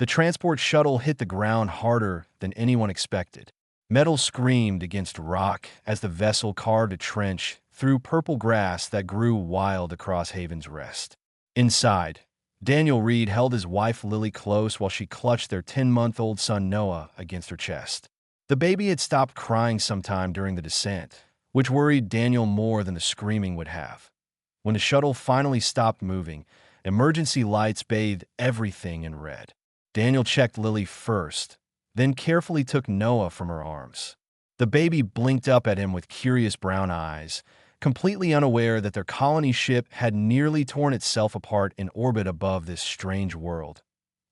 The transport shuttle hit the ground harder than anyone expected. Metal screamed against rock as the vessel carved a trench through purple grass that grew wild across Haven's Rest. Inside, Daniel Reed held his wife Lily close while she clutched their 10-month-old son Noah against her chest. The baby had stopped crying sometime during the descent, which worried Daniel more than the screaming would have. When the shuttle finally stopped moving, emergency lights bathed everything in red. Daniel checked Lily first, then carefully took Noah from her arms. The baby blinked up at him with curious brown eyes, completely unaware that their colony ship had nearly torn itself apart in orbit above this strange world.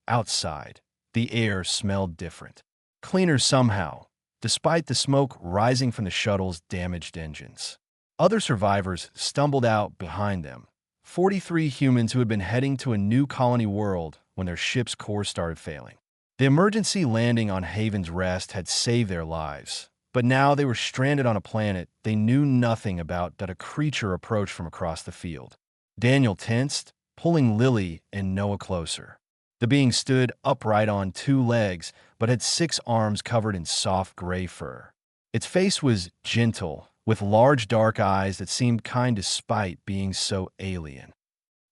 Outside, the air smelled different. Cleaner somehow, despite the smoke rising from the shuttle's damaged engines. Other survivors stumbled out behind them, 43 humans who had been heading to a new colony world when their ship's core started failing. The emergency landing on Haven's Rest had saved their lives, but now they were stranded on a planet they knew nothing about that a creature approached from across the field. Daniel tensed, pulling Lily and Noah closer. The being stood upright on 2 legs, but had 6 arms covered in soft gray fur. Its face was gentle, with large dark eyes that seemed kind despite being so alien.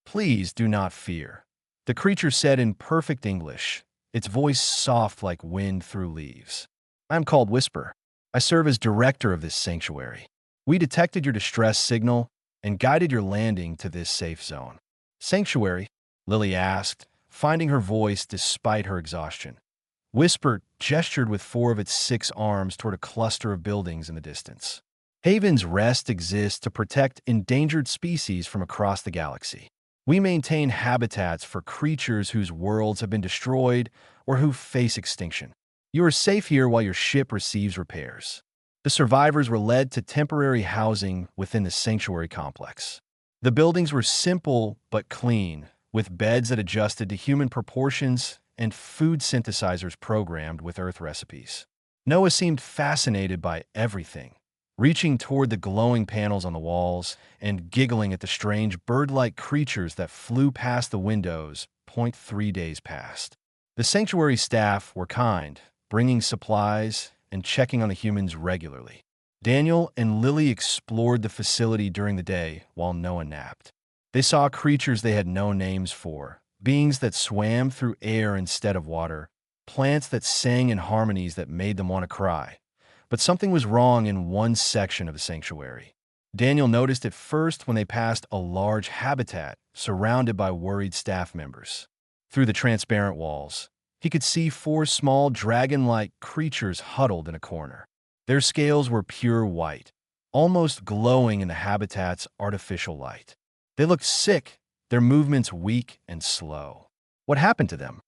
"Please do not fear," the creature said in perfect English, its voice soft like wind through leaves. "I am called Whisper. I serve as director of this sanctuary. We detected your distress signal and guided your landing to this safe zone." "Sanctuary?" Lily asked, finding her voice despite her exhaustion. Whisper gestured with 4 of its 6 arms toward a cluster of buildings in the distance. Haven's Rest exists to protect endangered species from across the galaxy. We maintain habitats for creatures whose worlds have been destroyed or who face extinction. You are safe here while your ship receives repairs. The survivors were led to temporary housing within the sanctuary complex. The buildings were simple but clean, with beds that adjusted to human proportions and food synthesizers programmed with Earth recipes. Noah seemed fascinated by everything, reaching toward the glowing panels on the walls and giggling at the strange bird-like creatures that flew past the windows. 3 days passed. The sanctuary staff were kind, bringing supplies and checking on the humans regularly. Daniel and Lily explored the facility during the day while Noah napped. They saw creatures they had no names for, beings that swam through air instead of water, plants that sang in harmonies that made them want to cry. But something was wrong in one section of the sanctuary. Daniel noticed it first when they passed a large habitat surrounded by worried staff members. Through the transparent walls, he could see 4 small dragon-like creatures huddled in a corner. Their scales were pure white, almost glowing in the habitat's artificial light. They looked sick, their movements weak and slow. "What happened to them?"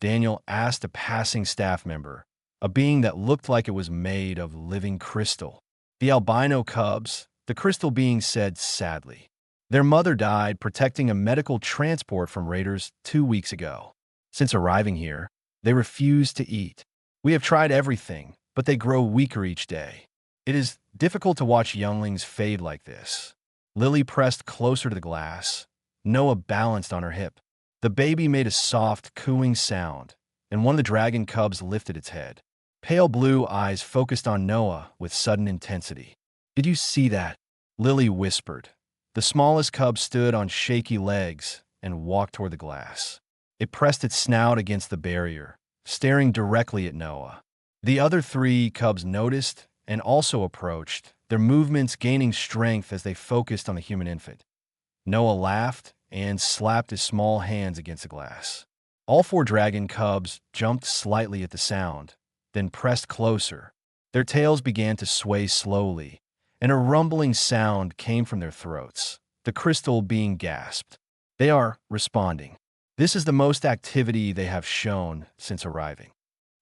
Daniel asked a passing staff member, a being that looked like it was made of living crystal. "The albino cubs," the crystal being said sadly. "Their mother died protecting a medical transport from raiders 2 weeks ago. Since arriving here, they refuse to eat. We have tried everything, but they grow weaker each day. It is difficult to watch younglings fade like this." Lily pressed closer to the glass. Noah balanced on her hip. The baby made a soft, cooing sound, and one of the dragon cubs lifted its head. Pale blue eyes focused on Noah with sudden intensity. "Did you see that?" Lily whispered. The smallest cub stood on shaky legs and walked toward the glass. It pressed its snout against the barrier, staring directly at Noah. The other 3 cubs noticed and also approached, their movements gaining strength as they focused on the human infant. Noah laughed and slapped his small hands against the glass. All 4 dragon cubs jumped slightly at the sound, then pressed closer. Their tails began to sway slowly, and a rumbling sound came from their throats. The crystal being gasped. "They are responding. This is the most activity they have shown since arriving."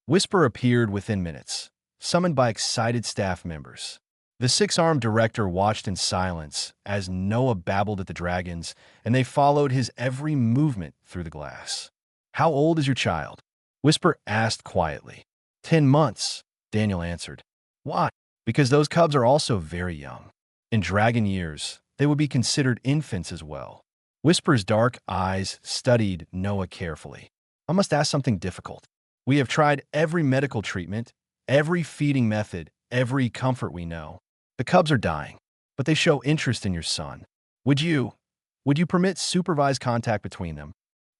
Whisper appeared within minutes, summoned by excited staff members. The 6-armed director watched in silence as Noah babbled at the dragons, and they followed his every movement through the glass. "How old is your child?" Whisper asked quietly. 10 months, Daniel answered. "Why?" "Because those cubs are also very young. In dragon years, they would be considered infants as well." Whisper's dark eyes studied Noah carefully. I must ask something difficult. We have tried every medical treatment, every feeding method, every comfort we know. The cubs are dying, but they show interest in your son. Would you, would you permit supervised contact between them?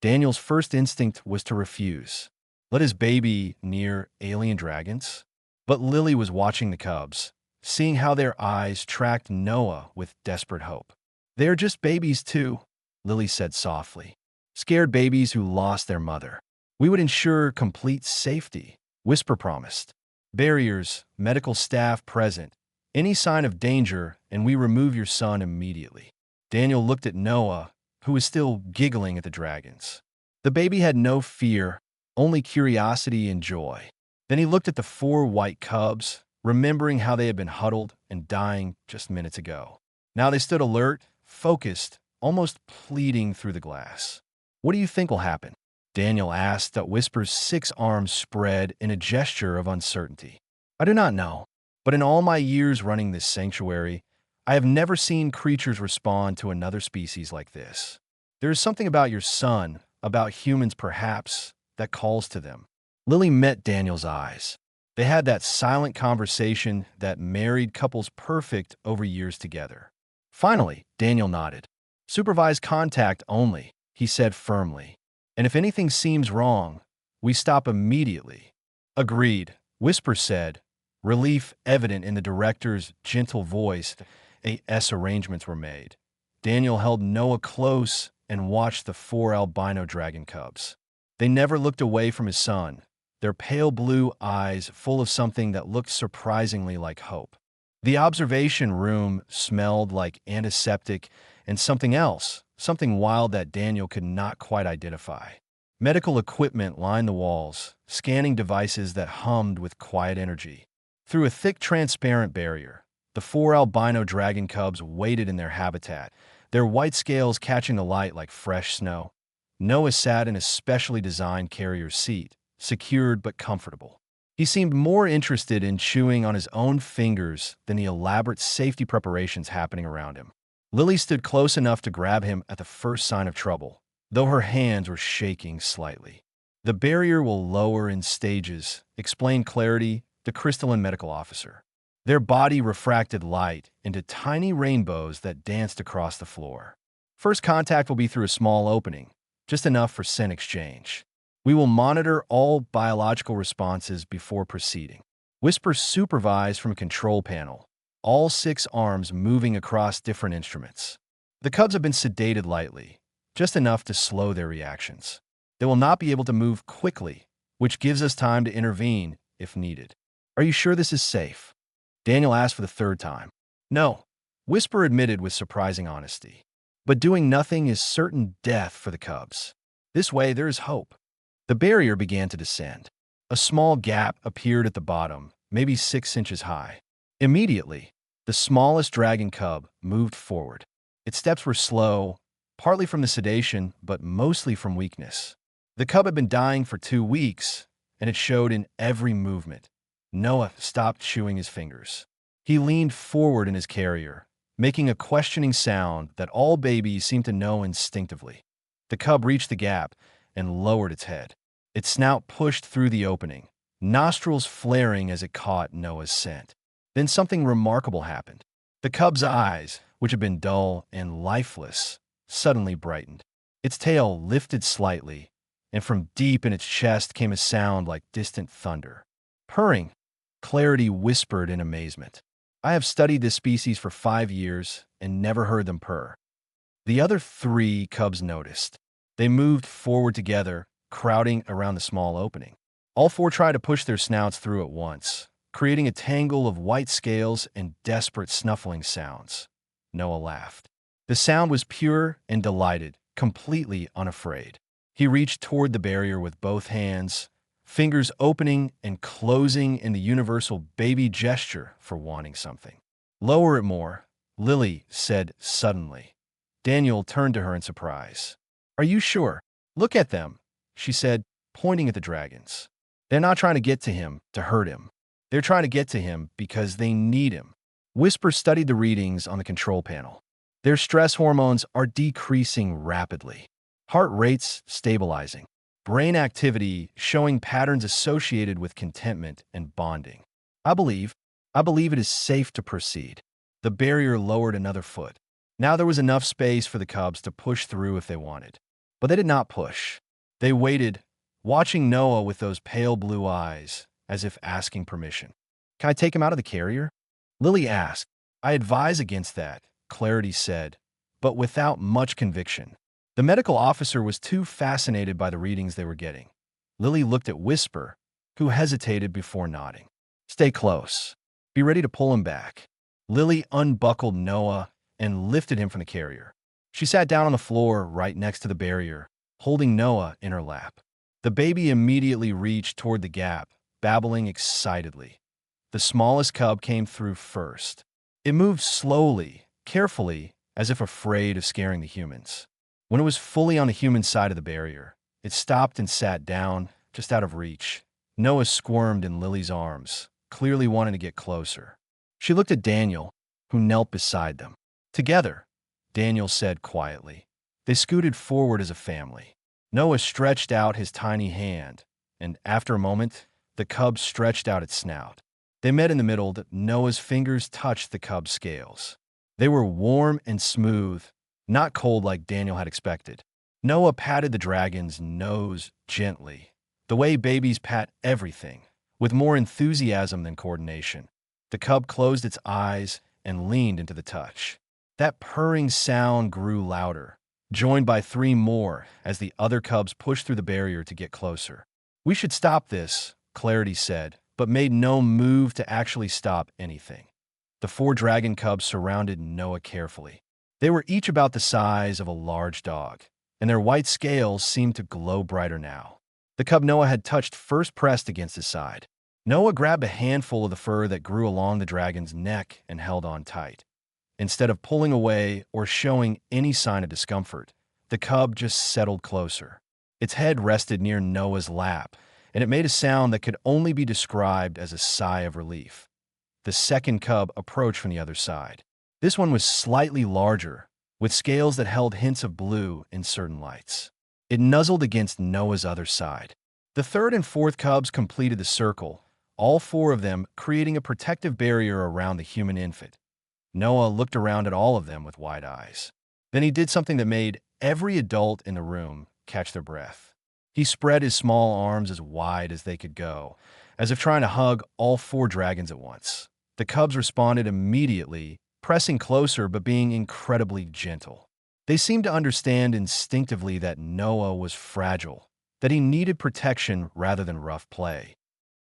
Daniel's first instinct was to refuse. Let his baby near alien dragons? But Lily was watching the cubs, seeing how their eyes tracked Noah with desperate hope. They're just babies too, Lily said softly. Scared babies who lost their mother. We would ensure complete safety, Whisper promised. Barriers, medical staff present. Any sign of danger, and we remove your son immediately. Daniel looked at Noah, who was still giggling at the dragons. The baby had no fear, only curiosity and joy. Then he looked at the 4 white cubs, remembering how they had been huddled and dying just minutes ago. Now they stood alert, focused, almost pleading through the glass. What do you think will happen? Daniel asked at Whisper's 6 arms spread in a gesture of uncertainty. I do not know, but in all my years running this sanctuary, I have never seen creatures respond to another species like this. There is something about your son, about humans perhaps, that calls to them. Lily met Daniel's eyes. They had that silent conversation that married couples perfect over years together. Finally, Daniel nodded. Supervised contact only, he said firmly. And if anything seems wrong, we stop immediately. Agreed, Whisper said, relief evident in the director's gentle voice. AS arrangements were made. Daniel held Noah close and watched the 4 albino dragon cubs. They never looked away from his son, their pale blue eyes full of something that looked surprisingly like hope. The observation room smelled like antiseptic and something else, something wild that Daniel could not quite identify. Medical equipment lined the walls, scanning devices that hummed with quiet energy. Through a thick, transparent barrier, the 4 albino dragon cubs waited in their habitat, their white scales catching the light like fresh snow. Noah sat in a specially designed carrier seat, secured but comfortable. He seemed more interested in chewing on his own fingers than the elaborate safety preparations happening around him. Lily stood close enough to grab him at the first sign of trouble, though her hands were shaking slightly. The barrier will lower in stages, explained Clarity, the crystalline medical officer. Their body refracted light into tiny rainbows that danced across the floor. First contact will be through a small opening, just enough for scent exchange. We will monitor all biological responses before proceeding. Whisper supervised from a control panel, all 6 arms moving across different instruments. The cubs have been sedated lightly, just enough to slow their reactions. They will not be able to move quickly, which gives us time to intervene if needed. Are you sure this is safe? Daniel asked for the 3rd time. No, Whisper admitted with surprising honesty. But doing nothing is certain death for the cubs. This way there is hope. The barrier began to descend. A small gap appeared at the bottom, maybe 6 inches high. Immediately, the smallest dragon cub moved forward. Its steps were slow, partly from the sedation, but mostly from weakness. The cub had been dying for 2 weeks, and it showed in every movement. Noah stopped chewing his fingers. He leaned forward in his carrier, making a questioning sound that all babies seem to know instinctively. The cub reached the gap and lowered its head. Its snout pushed through the opening, nostrils flaring as it caught Noah's scent. Then something remarkable happened. The cub's eyes, which had been dull and lifeless, suddenly brightened. Its tail lifted slightly, and from deep in its chest came a sound like distant thunder. Purring, Clarity whispered in amazement. I have studied this species for 5 years and never heard them purr. The other 3 cubs noticed. They moved forward together, crowding around the small opening. All 4 tried to push their snouts through at once, creating a tangle of white scales and desperate snuffling sounds. Noah laughed. The sound was pure and delighted, completely unafraid. He reached toward the barrier with both hands, fingers opening and closing in the universal baby gesture for wanting something. Lower it more, Lily said suddenly. Daniel turned to her in surprise. Are you sure? Look at them, she said, pointing at the dragons. They're not trying to get to him to hurt him. They're trying to get to him because they need him. Whisper studied the readings on the control panel. Their stress hormones are decreasing rapidly. Heart rates stabilizing. brain activity showing patterns associated with contentment and bonding. I believe, I believe it is safe to proceed. The barrier lowered another foot. Now there was enough space for the cubs to push through if they wanted. But they did not push. They waited, watching Noah with those pale blue eyes, as if asking permission. Can I take him out of the carrier? Lily asked. I advise against that, Clarity said, but without much conviction. The medical officer was too fascinated by the readings they were getting. Lily looked at Whisper, who hesitated before nodding. Stay close. Be ready to pull him back. Lily unbuckled Noah and lifted him from the carrier. She sat down on the floor right next to the barrier, holding Noah in her lap. The baby immediately reached toward the gap, babbling excitedly. The smallest cub came through first. It moved slowly, carefully, as if afraid of scaring the humans. When it was fully on the human side of the barrier, it stopped and sat down, just out of reach. Noah squirmed in Lily's arms, clearly wanting to get closer. She looked at Daniel, who knelt beside them. Together, Daniel said quietly. They scooted forward as a family. Noah stretched out his tiny hand, and after a moment, the cub stretched out its snout. They met in the middle. Noah's fingers touched the cub's scales. They were warm and smooth, not cold like Daniel had expected. Noah patted the dragon's nose gently, the way babies pat everything, with more enthusiasm than coordination. The cub closed its eyes and leaned into the touch. That purring sound grew louder, joined by three more as the other cubs pushed through the barrier to get closer. We should stop this, Clarity said, but made no move to actually stop anything. The four dragon cubs surrounded Noah carefully. They were each about the size of a large dog, and their white scales seemed to glow brighter now. The cub Noah had touched first pressed against his side. Noah grabbed a handful of the fur that grew along the dragon's neck and held on tight. Instead of pulling away or showing any sign of discomfort, the cub just settled closer. Its head rested near Noah's lap, and it made a sound that could only be described as a sigh of relief. The second cub approached from the other side. This one was slightly larger, with scales that held hints of blue in certain lights. It nuzzled against Noah's other side. The third and fourth cubs completed the circle, all four of them creating a protective barrier around the human infant. Noah looked around at all of them with wide eyes. Then he did something that made every adult in the room catch their breath. He spread his small arms as wide as they could go, as if trying to hug all four dragons at once. The cubs responded immediately, pressing closer but being incredibly gentle. They seemed to understand instinctively that Noah was fragile, that he needed protection rather than rough play.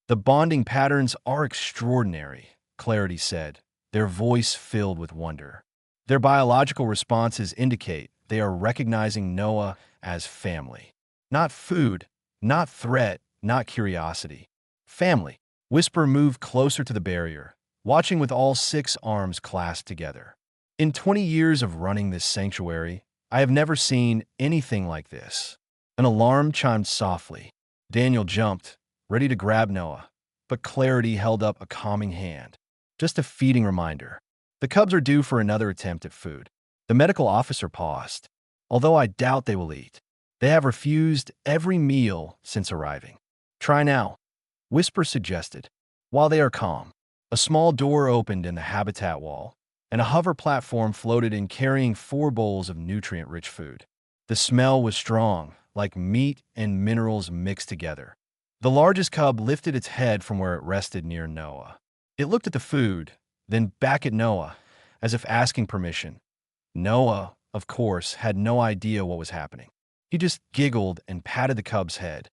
The bonding patterns are extraordinary, Clarity said, their voice filled with wonder. Their biological responses indicate they are recognizing Noah as family. Not food, not threat, not curiosity. Family. Whisper moved closer to the barrier, watching with all six arms clasped together. In 20 years of running this sanctuary, I have never seen anything like this. An alarm chimed softly. Daniel jumped, ready to grab Noah, but Clarity held up a calming hand. Just a feeding reminder. The cubs are due for another attempt at food. The medical officer paused. Although I doubt they will eat. They have refused every meal since arriving. Try now, Whisper suggested. While they are calm, a small door opened in the habitat wall, and a hover platform floated in carrying 4 bowls of nutrient-rich food. The smell was strong, like meat and minerals mixed together. The largest cub lifted its head from where it rested near Noah. It looked at the food, then back at Noah, as if asking permission. Noah, of course, had no idea what was happening. He just giggled and patted the cub's head.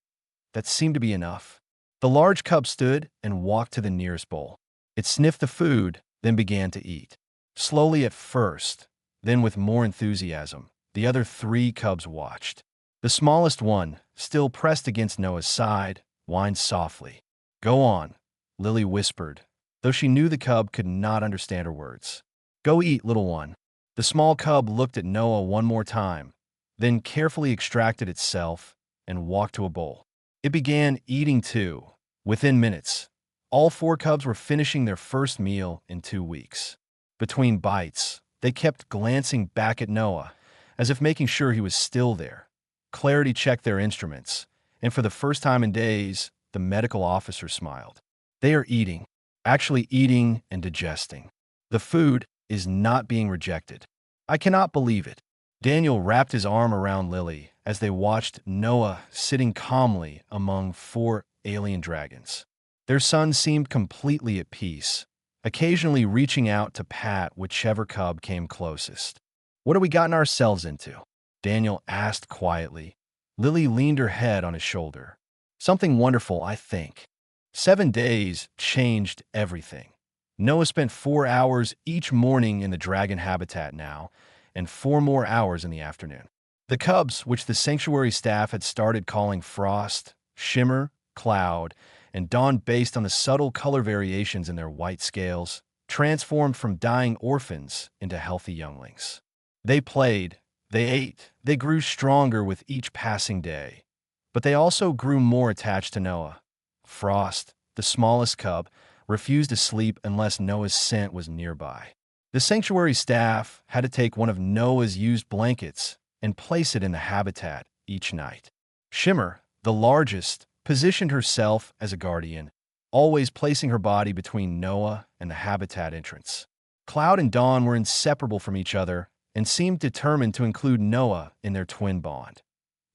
That seemed to be enough. The large cub stood and walked to the nearest bowl. It sniffed the food, then began to eat. Slowly at first, then with more enthusiasm, the other 3 cubs watched. The smallest one, still pressed against Noah's side, whined softly. Go on, Lily whispered, though she knew the cub could not understand her words. Go eat, little one. The small cub looked at Noah one more time, then carefully extracted itself and walked to a bowl. It began eating too. Within minutes, all 4 cubs were finishing their first meal in 2 weeks. Between bites, they kept glancing back at Noah, as if making sure he was still there. Clarity checked their instruments, And for the first time in days, the medical officer smiled. They are eating, actually eating and digesting. The food is not being rejected. I cannot believe it. Daniel wrapped his arm around Lily as they watched Noah sitting calmly among 4 alien dragons. Their son seemed completely at peace, occasionally reaching out to pat whichever cub came closest. "What have we gotten ourselves into?" Daniel asked quietly. Lily leaned her head on his shoulder. "Something wonderful, I think." 7 days changed everything. Noah spent 4 hours each morning in the dragon habitat now, and 4 more hours in the afternoon. The cubs, which the sanctuary staff had started calling Frost, Shimmer, Cloud, and Dawn based on the subtle color variations in their white scales, transformed from dying orphans into healthy younglings. They played, they ate, they grew stronger with each passing day. But they also grew more attached to Noah. Frost, the smallest cub, refused to sleep unless Noah's scent was nearby. The sanctuary staff had to take one of Noah's used blankets and place it in the habitat each night. Shimmer, the largest, positioned herself as a guardian, always placing her body between Noah and the habitat entrance. Cloud and Dawn were inseparable from each other and seemed determined to include Noah in their twin bond.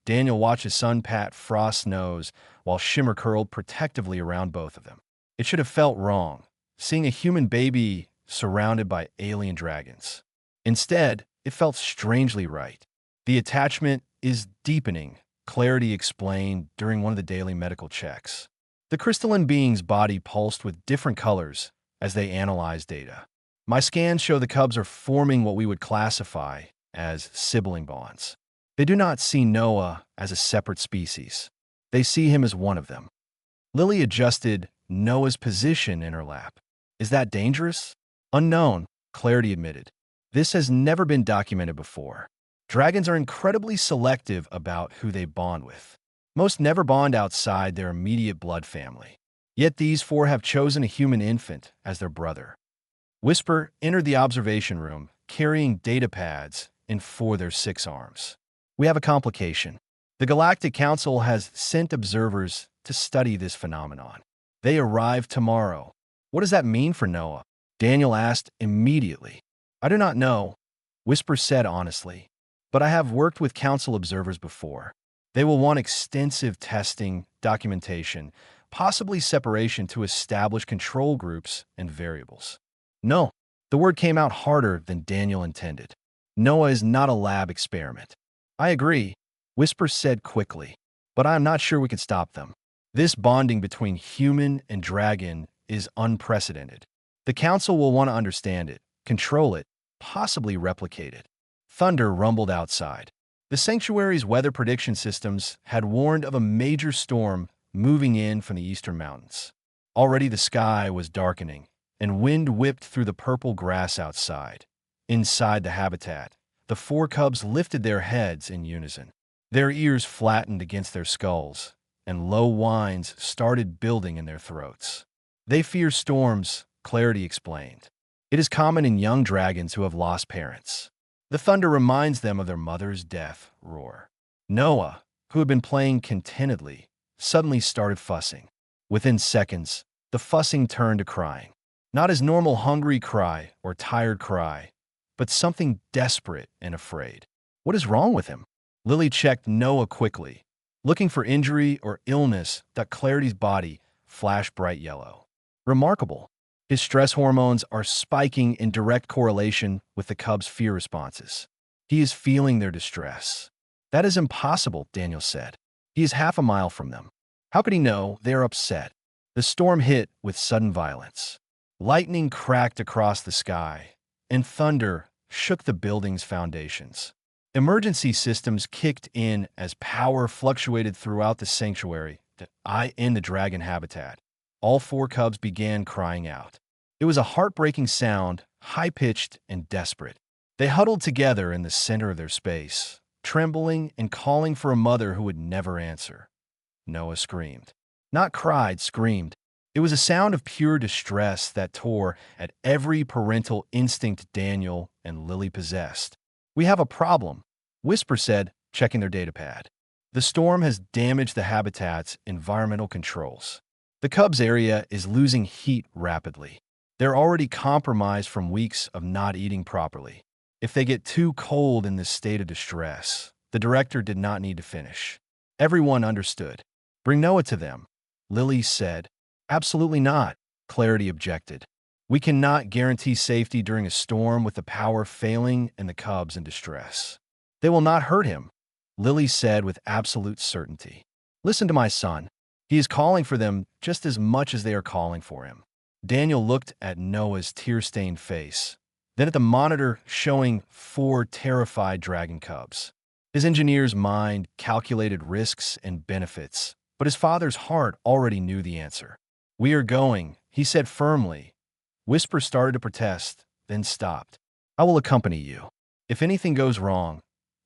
Daniel watched his son pat Frost's nose while Shimmer curled protectively around both of them. It should have felt wrong, seeing a human baby surrounded by alien dragons. Instead, it felt strangely right. The attachment is deepening, Clarity explained during one of the daily medical checks. The crystalline being's body pulsed with different colors as they analyzed data. "My scans show the cubs are forming what we would classify as sibling bonds. They do not see Noah as a separate species. They see him as one of them." Lily adjusted Noah's position in her lap. "Is that dangerous?" "Unknown," Clarity admitted. "This has never been documented before. Dragons are incredibly selective about who they bond with. Most never bond outside their immediate blood family. Yet these 4 have chosen a human infant as their brother." Whisper entered the observation room, carrying data pads in 4 of their 6 arms. "We have a complication. The Galactic Council has sent observers to study this phenomenon. They arrive tomorrow." "What does that mean for Noah?" Daniel asked immediately. "I do not know," Whisper said honestly. "But I have worked with Council observers before. They will want extensive testing, documentation, possibly separation to establish control groups and variables." "No." The word came out harder than Daniel intended. "Noah is not a lab experiment." "I agree," Whisper said quickly, "but I am not sure we can stop them. This bonding between human and dragon is unprecedented. The Council will want to understand it, control it, possibly replicate it." Thunder rumbled outside. The sanctuary's weather prediction systems had warned of a major storm moving in from the eastern mountains. Already the sky was darkening, and wind whipped through the purple grass outside. Inside the habitat, the 4 cubs lifted their heads in unison. Their ears flattened against their skulls, and low whines started building in their throats. "They fear storms," Clarity explained. "It is common in young dragons who have lost parents. The thunder reminds them of their mother's death roar." Noah, who had been playing contentedly, suddenly started fussing. Within seconds, the fussing turned to crying. Not his normal hungry cry or tired cry, but something desperate and afraid. "What is wrong with him?" Lily checked Noah quickly, looking for injury or illness that Clarity's body flashed bright yellow. "Remarkable. His stress hormones are spiking in direct correlation with the cub's fear responses. He is feeling their distress." "That is impossible," Daniel said. "He is half a mile from them. How could he know they are upset?" The storm hit with sudden violence. Lightning cracked across the sky, and thunder shook the building's foundations. Emergency systems kicked in as power fluctuated throughout the sanctuary in the dragon habitat. All 4 cubs began crying out. It was a heartbreaking sound, high-pitched and desperate. They huddled together in the center of their space, trembling and calling for a mother who would never answer. Noah screamed. Not cried, screamed. It was a sound of pure distress that tore at every parental instinct Daniel and Lily possessed. "We have a problem," Whisper said, checking their datapad. The storm has damaged the habitat's environmental controls. The cubs' area is losing heat rapidly. They're already compromised from weeks of not eating properly. If they get too cold in this state of distress, the director did not need to finish. Everyone understood. Bring Noah to them, Lily said. Absolutely not, Clarity objected. We cannot guarantee safety during a storm with the power failing and the cubs in distress. They will not hurt him, Lily said with absolute certainty. Listen to my son. He is calling for them just as much as they are calling for him. Daniel looked at Noah's tear-stained face, then at the monitor showing 4 terrified dragon cubs. His engineer's mind calculated risks and benefits, but his father's heart already knew the answer. We are going, he said firmly. Whisper started to protest, then stopped. I will accompany you. If anything goes wrong,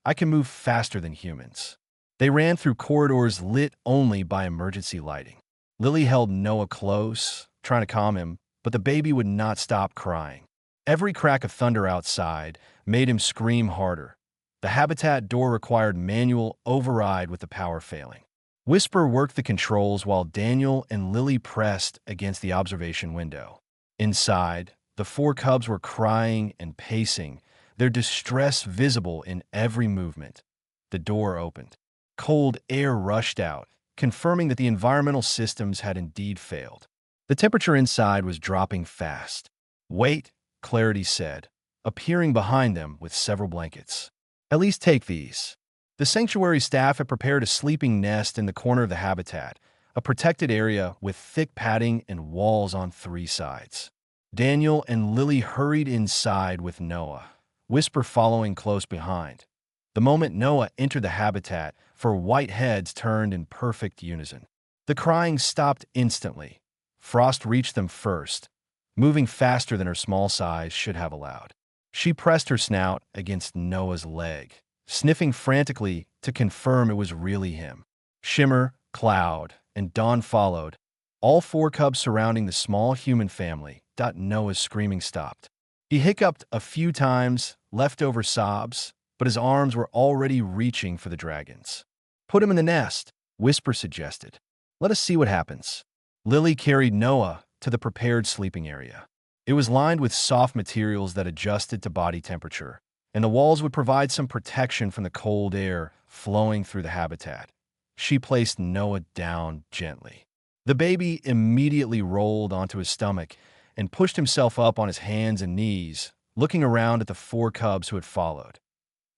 I can move faster than humans. They ran through corridors lit only by emergency lighting. Lily held Noah close, trying to calm him, but the baby would not stop crying. Every crack of thunder outside made him scream harder. The habitat door required manual override with the power failing. Whisper worked the controls while Daniel and Lily pressed against the observation window. Inside, the 4 cubs were crying and pacing, their distress visible in every movement. The door opened. Cold air rushed out, confirming that the environmental systems had indeed failed. The temperature inside was dropping fast. Wait, Clarity said, appearing behind them with several blankets. At least take these. The sanctuary staff had prepared a sleeping nest in the corner of the habitat, a protected area with thick padding and walls on 3 sides. Daniel and Lily hurried inside with Noah, Whisper following close behind. The moment Noah entered the habitat, 4 white heads turned in perfect unison. The crying stopped instantly. Frost reached them first, moving faster than her small size should have allowed. She pressed her snout against Noah's leg, sniffing frantically to confirm it was really him. Shimmer, Cloud, and Dawn followed, all 4 cubs surrounding the small human family. Noah's screaming stopped. He hiccuped a few times, leftover sobs, but his arms were already reaching for the dragons. Put him in the nest, Whisper suggested. Let us see what happens. Lily carried Noah to the prepared sleeping area. It was lined with soft materials that adjusted to body temperature, and the walls would provide some protection from the cold air flowing through the habitat. She placed Noah down gently. The baby immediately rolled onto his stomach and pushed himself up on his hands and knees, looking around at the 4 cubs who had followed.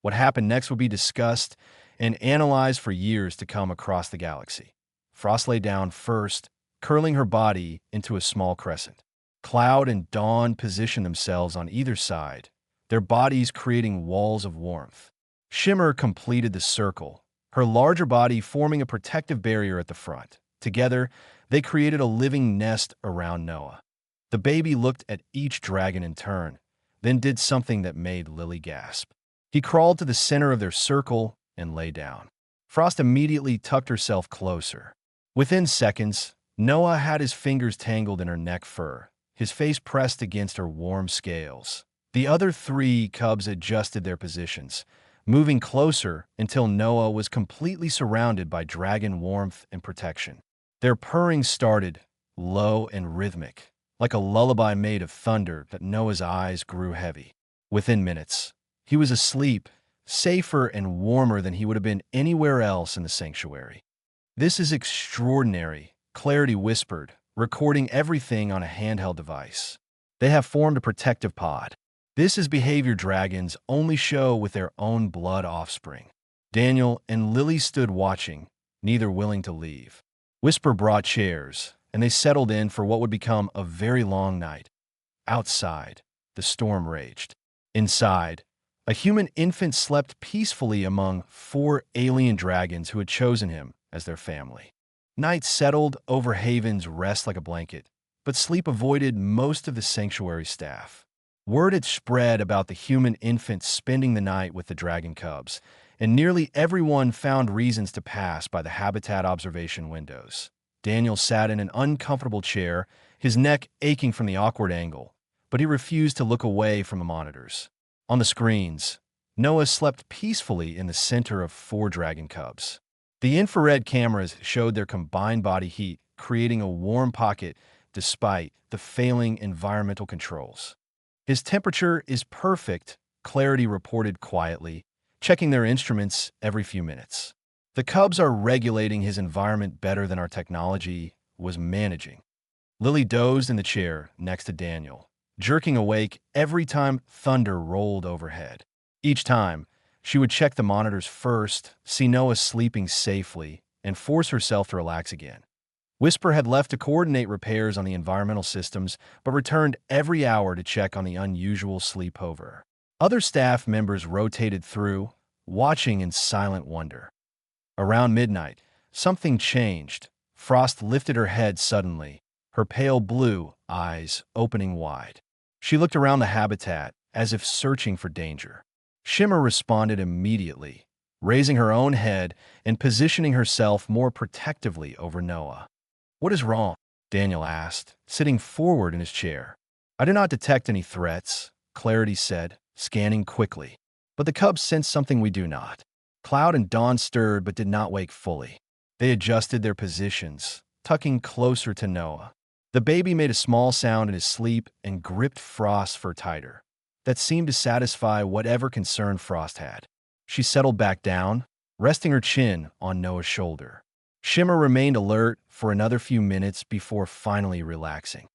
What happened next would be discussed and analyzed for years to come across the galaxy. Frost lay down first, curling her body into a small crescent. Cloud and Dawn positioned themselves on either side, their bodies creating walls of warmth. Shimmer completed the circle, her larger body forming a protective barrier at the front. Together, they created a living nest around Noah. The baby looked at each dragon in turn, then did something that made Lily gasp. He crawled to the center of their circle and lay down. Frost immediately tucked herself closer. Within seconds, Noah had his fingers tangled in her neck fur, his face pressed against her warm scales. The other 3 cubs adjusted their positions, moving closer until Noah was completely surrounded by dragon warmth and protection. Their purring started, low and rhythmic, like a lullaby made of thunder that Noah's eyes grew heavy. Within minutes, he was asleep, safer and warmer than he would have been anywhere else in the sanctuary. This is extraordinary, Clarity whispered, recording everything on a handheld device. They have formed a protective pod. This is behavior dragons only show with their own blood offspring. Daniel and Lily stood watching, neither willing to leave. Whisper brought chairs, and they settled in for what would become a very long night. Outside, the storm raged. Inside, a human infant slept peacefully among 4 alien dragons who had chosen him as their family. Night settled over Haven's Rest like a blanket, but sleep avoided most of the sanctuary staff. Word had spread about the human infant spending the night with the dragon cubs, and nearly everyone found reasons to pass by the habitat observation windows. Daniel sat in an uncomfortable chair, his neck aching from the awkward angle, but he refused to look away from the monitors. On the screens, Noah slept peacefully in the center of 4 dragon cubs. The infrared cameras showed their combined body heat, creating a warm pocket despite the failing environmental controls. His temperature is perfect, Clarity reported quietly, checking their instruments every few minutes. The Cubs are regulating his environment better than our technology was managing. Lily dozed in the chair next to Daniel, jerking awake every time thunder rolled overhead. Each time, she would check the monitors first, see Noah sleeping safely, and force herself to relax again. Whisper had left to coordinate repairs on the environmental systems, but returned every hour to check on the unusual sleepover. Other staff members rotated through, watching in silent wonder. Around midnight, something changed. Frost lifted her head suddenly, her pale blue eyes opening wide. She looked around the habitat, as if searching for danger. Shimmer responded immediately, raising her own head and positioning herself more protectively over Noah. "What is wrong?" Daniel asked, sitting forward in his chair. "I do not detect any threats," Clarity said, scanning quickly. But the Cubs sensed something we do not. Cloud and Dawn stirred but did not wake fully. They adjusted their positions, tucking closer to Noah. The baby made a small sound in his sleep and gripped Frost's fur tighter. That seemed to satisfy whatever concern Frost had. She settled back down, resting her chin on Noah's shoulder. Shimmer remained alert for another few minutes before finally relaxing.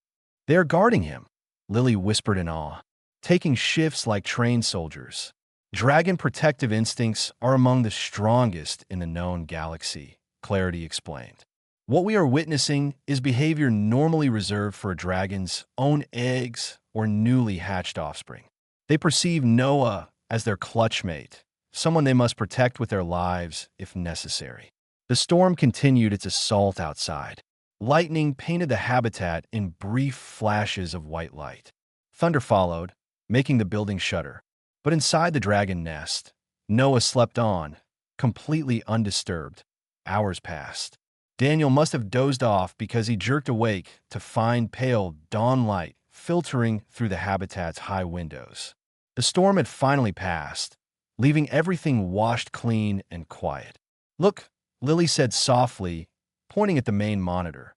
"They are guarding him," Lily whispered in awe, taking shifts like trained soldiers. "Dragon protective instincts are among the strongest in the known galaxy," Clarity explained. "What we are witnessing is behavior normally reserved for a dragon's own eggs or newly hatched offspring. They perceive Noah as their clutchmate, someone they must protect with their lives if necessary." The storm continued its assault outside. Lightning painted the habitat in brief flashes of white light. Thunder followed, making the building shudder. But inside the dragon nest, Noah slept on, completely undisturbed. Hours passed. Daniel must have dozed off because he jerked awake to find pale dawn light filtering through the habitat's high windows. The storm had finally passed, leaving everything washed clean and quiet. "Look," Lily said softly, pointing at the main monitor.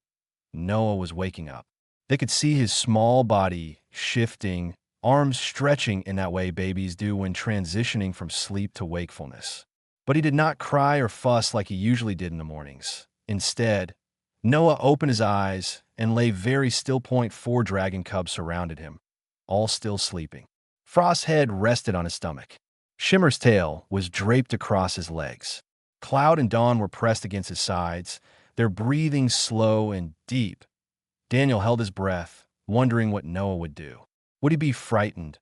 Noah was waking up. They could see his small body shifting, arms stretching in that way babies do when transitioning from sleep to wakefulness. But he did not cry or fuss like he usually did in the mornings. Instead, Noah opened his eyes and lay very still. 4 dragon cubs surrounded him, all still sleeping. Frost's head rested on his stomach. Shimmer's tail was draped across his legs. Cloud and Dawn were pressed against his sides, their breathing slow and deep. Daniel held his breath, wondering what Noah would do. Would he be frightened,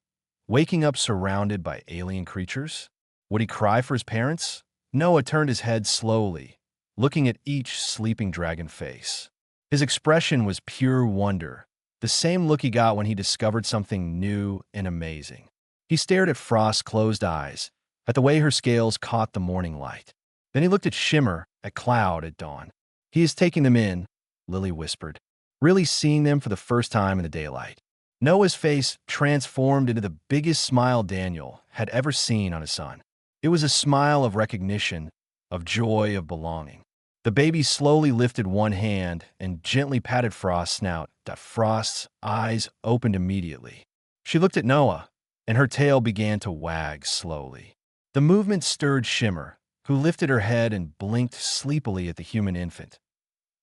waking up surrounded by alien creatures? Would he cry for his parents? Noah turned his head slowly, looking at each sleeping dragon face. His expression was pure wonder, the same look he got when he discovered something new and amazing. He stared at Frost's closed eyes, at the way her scales caught the morning light. Then he looked at Shimmer, at Cloud, at Dawn. "He is taking them in," Lily whispered, really seeing them for the first time in the daylight. Noah's face transformed into the biggest smile Daniel had ever seen on his son. It was a smile of recognition, of joy, of belonging. The baby slowly lifted one hand and gently patted Frost's snout. Frost's eyes opened immediately. She looked at Noah, and her tail began to wag slowly. The movement stirred Shimmer, who lifted her head and blinked sleepily at the human infant.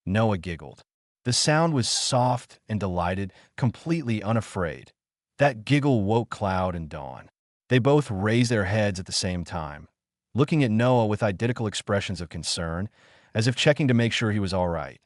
Noah giggled. The sound was soft and delighted, completely unafraid. That giggle woke Cloud and Dawn. They both raised their heads at the same time, looking at Noah with identical expressions of concern, as if checking to make sure he was all right.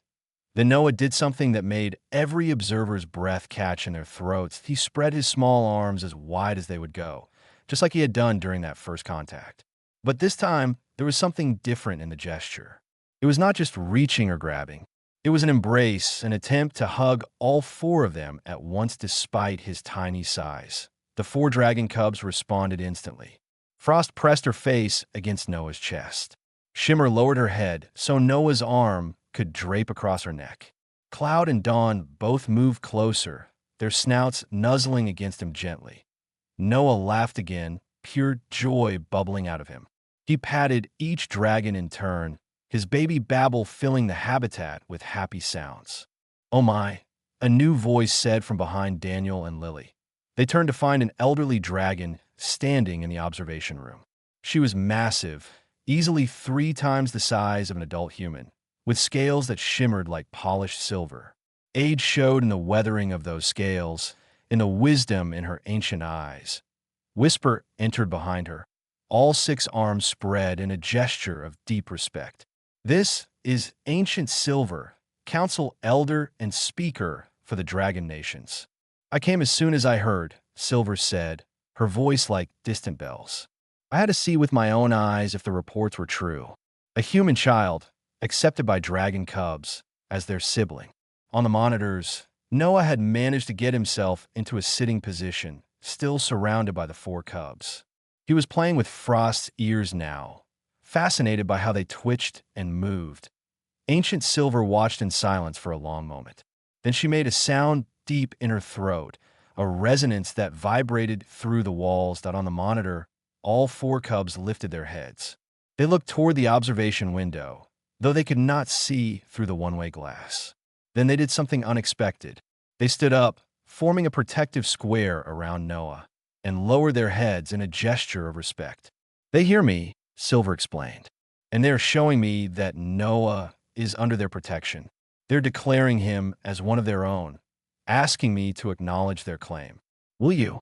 Then Noah did something that made every observer's breath catch in their throats. He spread his small arms as wide as they would go, just like he had done during that first contact. But this time, there was something different in the gesture. It was not just reaching or grabbing. It was an embrace, an attempt to hug all 4 of them at once despite his tiny size. The 4 dragon cubs responded instantly. Frost pressed her face against Noah's chest. Shimmer lowered her head so Noah's arm could drape across her neck. Cloud and Dawn both moved closer, their snouts nuzzling against him gently. Noah laughed again, pure joy bubbling out of him. He patted each dragon in turn, his baby babble filling the habitat with happy sounds. "Oh my," a new voice said from behind Daniel and Lily. They turned to find an elderly dragon standing in the observation room. She was massive, easily 3 times the size of an adult human, with scales that shimmered like polished silver. Age showed in the weathering of those scales, in the wisdom in her ancient eyes. Whisper entered behind her, all 6 arms spread in a gesture of deep respect. "This is ancient Silver, council elder and speaker for the dragon nations. I came as soon as I heard," Silver said, her voice like distant bells. "I had to see with my own eyes if the reports were true. A human child, accepted by dragon cubs as their sibling." On the monitors, Noah had managed to get himself into a sitting position, still surrounded by the 4 cubs. He was playing with Frost's ears now, fascinated by how they twitched and moved. Ancient Silver watched in silence for a long moment. Then she made a sound deep in her throat, a resonance that vibrated through the walls. That on the monitor, all 4 cubs lifted their heads. They looked toward the observation window, though they could not see through the one-way glass. Then they did something unexpected. They stood up, forming a protective square around Noah, and lowered their heads in a gesture of respect. "They hear me," Silver explained, "and they're showing me that Noah is under their protection. They're declaring him as one of their own, asking me to acknowledge their claim." "Will you?"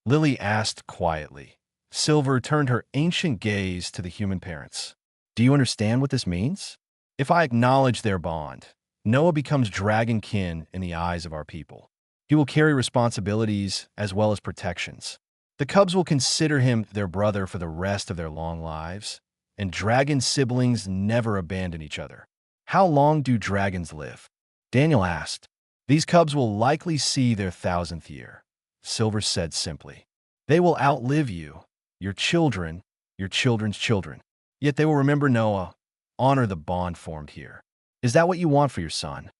Lily asked quietly. Silver turned her ancient gaze to the human parents. "Do you understand what this means? If I acknowledge their bond, Noah becomes dragonkin in the eyes of our people. He will carry responsibilities as well as protections. The cubs will consider him their brother for the rest of their long lives, and dragon siblings never abandon each other." "How long do dragons live?" Daniel asked. "These cubs will likely see their 1000th year," Silver said simply. "They will outlive you, your children, your children's children. Yet they will remember Noah, honor the bond formed here. Is that what you want for your son?"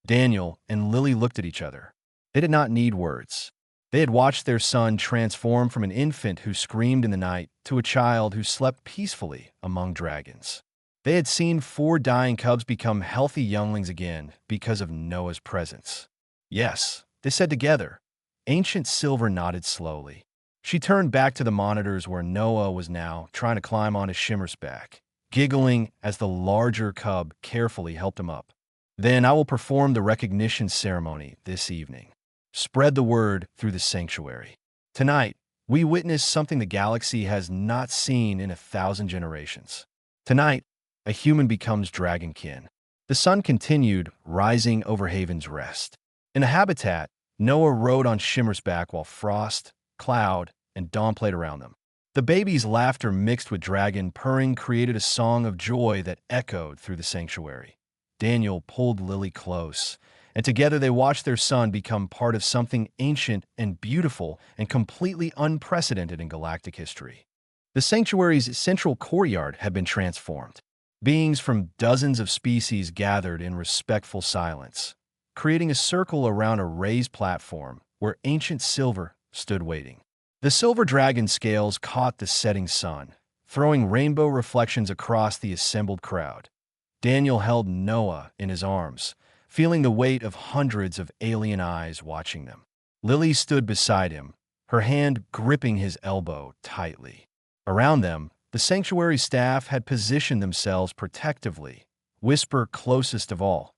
Daniel and Lily looked at each other. They did not need words. They had watched their son transform from an infant who screamed in the night to a child who slept peacefully among dragons. They had seen 4 dying cubs become healthy younglings again because of Noah's presence. "Yes," they said together. Ancient Silver nodded slowly. She turned back to the monitors where Noah was now trying to climb onto Shimmer's back, giggling as the larger cub carefully helped him up. "Then I will perform the recognition ceremony this evening. Spread the word through the sanctuary. Tonight, we witness something the galaxy has not seen in 1,000 generations. Tonight, a human becomes dragonkin." The sun continued, rising over Haven's Rest. In a habitat, Noah rode on Shimmer's back while Frost, Cloud, and Dawn played around them. The baby's laughter mixed with dragon purring created a song of joy that echoed through the sanctuary. Daniel pulled Lily close, and together they watched their son become part of something ancient and beautiful and completely unprecedented in galactic history. The sanctuary's central courtyard had been transformed. Beings from dozens of species gathered in respectful silence, creating a circle around a raised platform where ancient Silver stood waiting. The silver dragon scales caught the setting sun, throwing rainbow reflections across the assembled crowd. Daniel held Noah in his arms, feeling the weight of hundreds of alien eyes watching them. Lily stood beside him, her hand gripping his elbow tightly. Around them, the sanctuary staff had positioned themselves protectively. Whisper closest of all,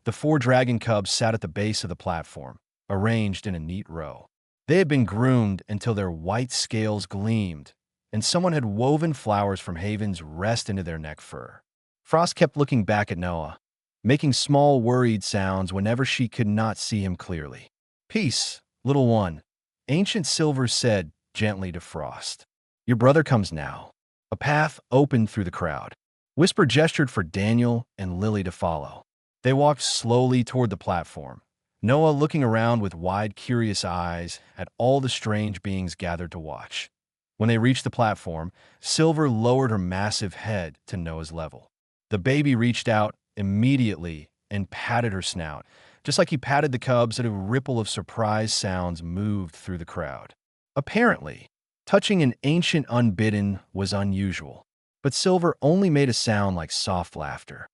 the 4 dragon cubs sat at the base of the platform, arranged in a neat row. They had been groomed until their white scales gleamed, and someone had woven flowers from Haven's Rest into their neck fur. Frost kept looking back at Noah, making small worried sounds whenever she could not see him clearly. "Peace, little one," Ancient Silver said gently to Frost. "Your brother comes now." A path opened through the crowd. Whisper gestured for Daniel and Lily to follow. They walked slowly toward the platform, Noah looking around with wide, curious eyes at all the strange beings gathered to watch. When they reached the platform, Silver lowered her massive head to Noah's level. The baby reached out immediately and patted her snout, just like he patted the cubs, and a ripple of surprise sounds moved through the crowd. Apparently, touching an ancient unbidden was unusual. But Silver only made a sound like soft laughter.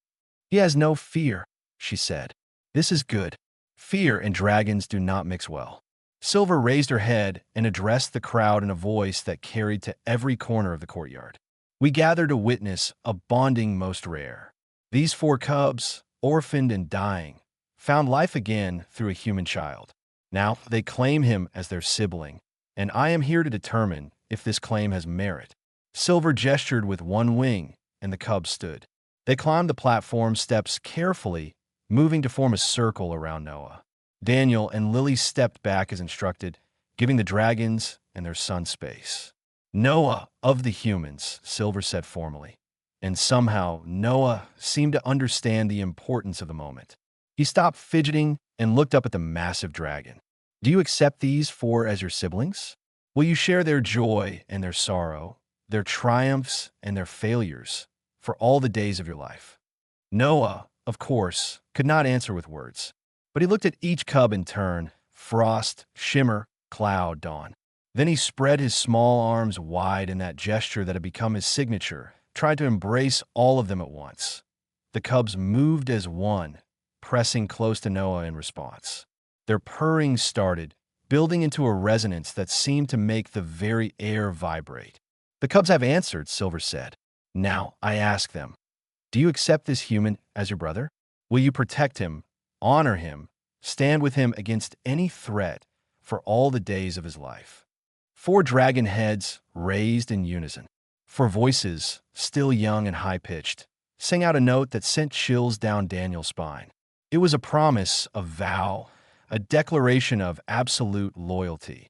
"He has no fear," she said. "This is good. Fear and dragons do not mix well." Silver raised her head and addressed the crowd in a voice that carried to every corner of the courtyard. "We gather to witness a bonding most rare. These 4 cubs, orphaned and dying, found life again through a human child. Now they claim him as their sibling, and I am here to determine if this claim has merit." Silver gestured with one wing, and the cubs stood. They climbed the platform steps carefully, moving to form a circle around Noah. Daniel and Lily stepped back as instructed, giving the dragons and their son space. "Noah of the humans," Silver said formally. And somehow, Noah seemed to understand the importance of the moment. He stopped fidgeting and looked up at the massive dragon. "Do you accept these 4 as your siblings? Will you share their joy and their sorrow, their triumphs and their failures, for all the days of your life?" Noah, of course, could not answer with words. But he looked at each cub in turn: Frost, Shimmer, Cloud, Dawn. Then he spread his small arms wide in that gesture that had become his signature, tried to embrace all of them at once. The cubs moved as one, pressing close to Noah in response. Their purring started, building into a resonance that seemed to make the very air vibrate. "The cubs have answered," Silver said. "Now I ask them, do you accept this human as your brother? Will you protect him, honor him, stand with him against any threat for all the days of his life?" 4 dragon heads raised in unison. 4 voices, still young and high-pitched, sang out a note that sent chills down Daniel's spine. It was a promise, a vow, a declaration of absolute loyalty.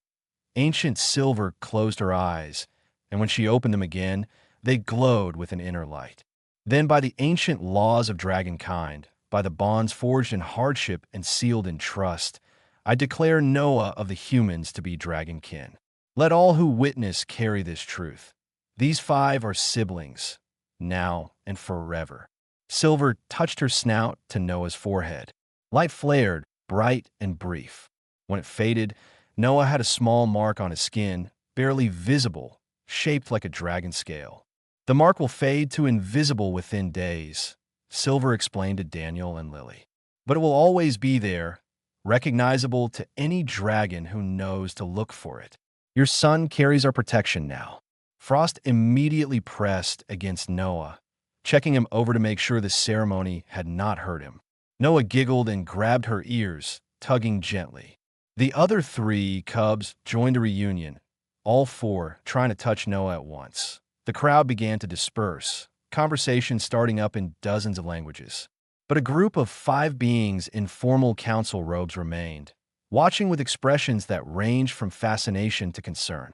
Ancient Silver closed her eyes, and when she opened them again, they glowed with an inner light. Then, by the ancient laws of dragonkind, by the bonds forged in hardship and sealed in trust, I declare Noah of the humans to be dragonkin. Let all who witness carry this truth. These 5 are siblings, now and forever. Silver touched her snout to Noah's forehead. Light flared, bright and brief. When it faded, Noah had a small mark on his skin, barely visible, shaped like a dragon scale. "The mark will fade to invisible within days," Silver explained to Daniel and Lily. "But it will always be there, recognizable to any dragon who knows to look for it. Your son carries our protection now." Frost immediately pressed against Noah, checking him over to make sure the ceremony had not hurt him. Noah giggled and grabbed her ears, tugging gently. The other 3 cubs joined a reunion, all 4 trying to touch Noah at once. The crowd began to disperse, conversations starting up in dozens of languages. But a group of 5 beings in formal council robes remained, watching with expressions that ranged from fascination to concern.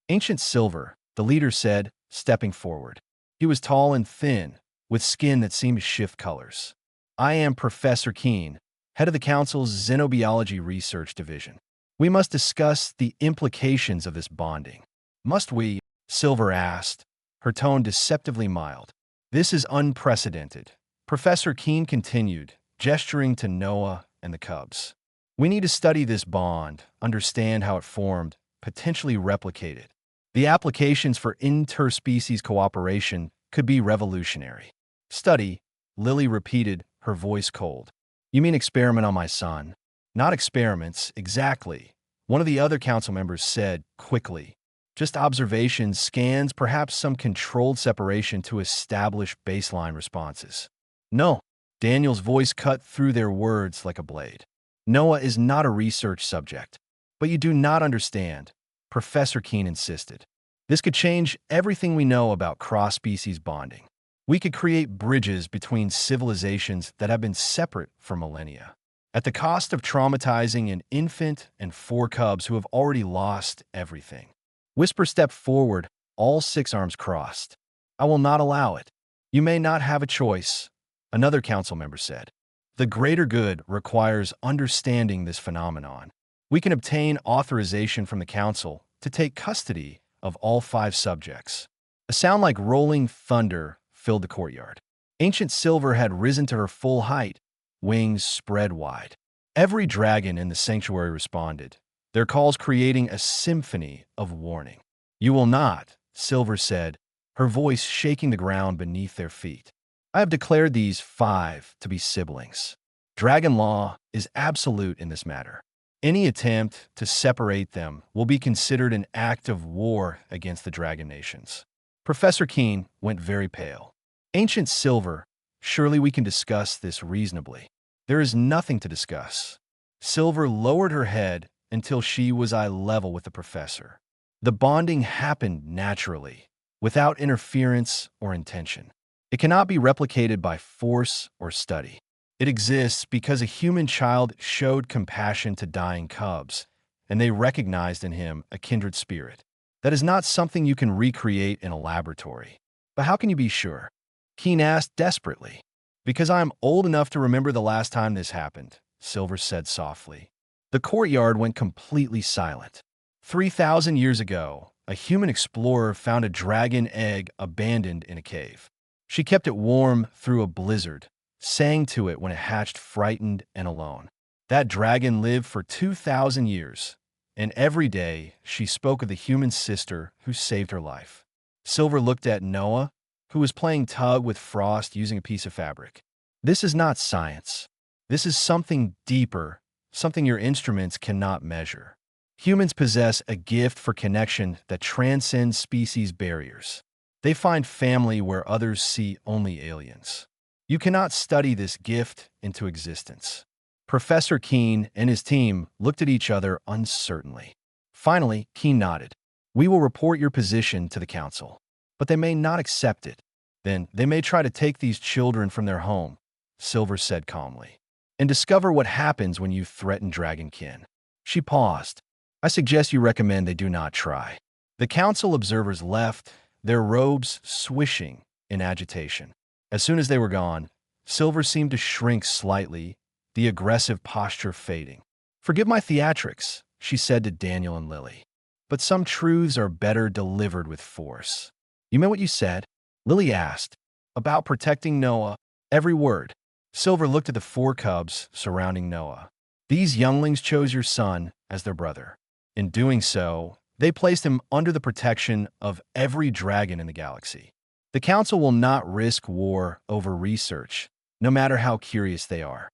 Ancient Silver, the leader said, stepping forward. He was tall and thin, with skin that seemed to shift colors. "I am Professor Keen, head of the Council's Xenobiology Research Division. We must discuss the implications of this bonding." "Must we?" Silver asked, her tone deceptively mild. "This is unprecedented," Professor Keen continued, gesturing to Noah and the cubs. "We need to study this bond, understand how it formed, potentially replicate it. The applications for interspecies cooperation could be revolutionary." "Study," Lily repeated, her voice cold. "You mean experiment on my son?" "Not experiments, exactly," one of the other council members said quickly. "Just observations, scans, perhaps some controlled separation to establish baseline responses." "No," Daniel's voice cut through their words like a blade. "Noah is not a research subject." "But you do not understand," Professor Keen insisted. "This could change everything we know about cross-species bonding. We could create bridges between civilizations that have been separate for millennia, at the cost of traumatizing an infant and 4 cubs who have already lost everything." Whisper stepped forward, all 6 arms crossed. "I will not allow it." "You may not have a choice," another council member said. "The greater good requires understanding this phenomenon. We can obtain authorization from the council to take custody of all 5 subjects." A sound like rolling thunder filled the courtyard. Ancient Silver had risen to her full height, wings spread wide. Every dragon in the sanctuary responded, their calls creating a symphony of warning. "You will not," Silver said, her voice shaking the ground beneath their feet. I have declared these 5 to be siblings. Dragon law is absolute in this matter. Any attempt to separate them will be considered an act of war against the dragon nations. Professor Keen went very pale. Ancient Silver, surely we can discuss this reasonably. There is nothing to discuss. Silver lowered her head until she was eye level with the professor. The bonding happened naturally, without interference or intention. It cannot be replicated by force or study. It exists because a human child showed compassion to dying cubs, and they recognized in him a kindred spirit. That is not something you can recreate in a laboratory. But how can you be sure? Keen asked desperately. Because I am old enough to remember the last time this happened, Silver said softly. The courtyard went completely silent. 3,000 years ago, a human explorer found a dragon egg abandoned in a cave. She kept it warm through a blizzard, sang to it when it hatched frightened and alone. That dragon lived for 2,000 years, and every day she spoke of the human sister who saved her life. Silver looked at Noah, who was playing tug with Frost using a piece of fabric. This is not science. This is something deeper, something your instruments cannot measure. Humans possess a gift for connection that transcends species barriers. They find family where others see only aliens. You cannot study this gift into existence. Professor Keen and his team looked at each other uncertainly. Finally, Keen nodded. We will report your position to the council, but they may not accept it. Then they may try to take these children from their home, Silver said calmly, and discover what happens when you threaten dragonkin. She paused. I suggest you recommend they do not try. The council observers left, their robes swishing in agitation. As soon as they were gone, Silver seemed to shrink slightly, the aggressive posture fading. Forgive my theatrics, she said to Daniel and Lily, but some truths are better delivered with force. You meant what you said? Lily asked. About protecting Noah. Every word. Silver looked at the 4 cubs surrounding Noah. These younglings chose your son as their brother. In doing so, they placed him under the protection of every dragon in the galaxy. The council will not risk war over research, no matter how curious they are.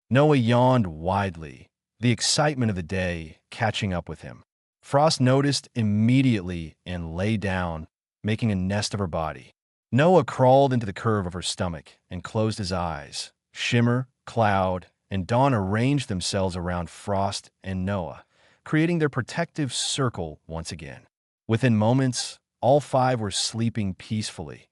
Noah yawned widely, the excitement of the day catching up with him. Frost noticed immediately and lay down, making a nest of her body. Noah crawled into the curve of her stomach and closed his eyes. Shimmer, Cloud, and Dawn arranged themselves around Frost and Noah, creating their protective circle once again. Within moments, all 5 were sleeping peacefully.